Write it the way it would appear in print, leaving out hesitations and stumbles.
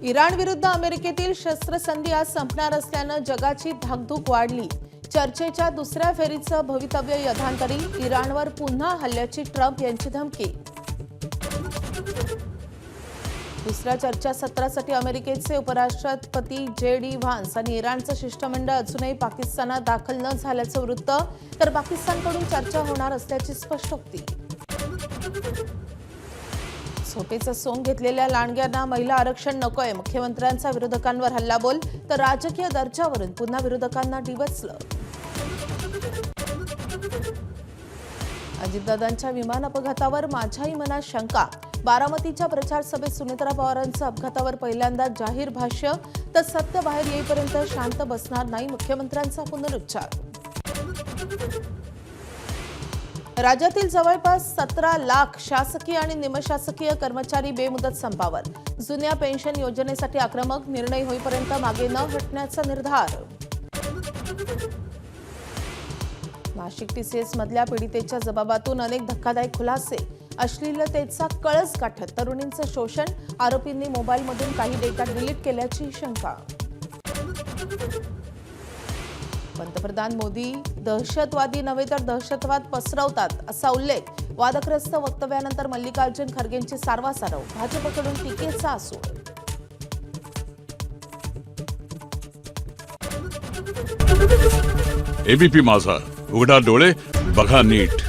Iran विरुद्ध अमेरिकेतील शस्त्रसंधी आज संपणार असल्यानं जगाची धाकधूक वाढली। चर्चेच्या दुसऱ्या फेरीचं भवितव्य यथांतरी, इराणवर पुन्हा हल्ल्याची ट्रम्प यांची धमकी। दुसऱ्या चर्चासत्रासाठी अमेरिकेचे उपराष्ट्रपती जे.डी. व्हान्स आणि इराणचं शिष्टमंडळ अजूनही पाकिस्तानात दाखल न झाल्याचं वृत्त, तर पाकिस्तानकडून चर्चा होणार असल्याची स्पष्टोक्ती। झोपेचं सोंग घेतलेल्या लांडग्यांना महिला आरक्षण नकोय, मुख्यमंत्र्यांचा विरोधकांवर हल्लाबोल, तर राजकीय दर्जावरून पुन्हा विरोधकांना डिवचलं। अजितदादांच्या विमान अपघातावर माझ्याही मनात शंका, बारामतीच्या प्रचार सभेत सुनेत्रा पवारांचं अपघातावर पहिल्यांदा जाहीर भाष्य, तर सत्य बाहेर येईपर्यंत शांत बसणार नाही, मुख्यमंत्र्यांचा पुनरुच्चार। राज्यातील जवळपास 17 लाख शासकीय आणि निमशासकीय कर्मचारी बेमुदत संपावर, जुन्या पेन्शन योजनेसाठी आक्रमक, निर्णय होईपर्यंत मागे न हटण्याचा निर्धार। नाशिक टीसीएस मधल्या पीडितेच्या जबाबातून अनेक धक्कादायक खुलासे, अश्लीलतेचा कळस गाठत तरुणींचं शोषण, आरोपींनी मोबाईलमधून काही डेटा डिलीट केल्याची शंका। पंतप्रधान मोदी दहशतवादी नव्हे तर दहशतवाद पसरवतात असा उल्लेख, वादग्रस्त वक्तव्यानंतर मल्लिकार्जुन खरगेंची सारवासारव, भाजपकडून टीकेचा आसूड। एबीपी माझा, उघडा डोळे बघा नीट।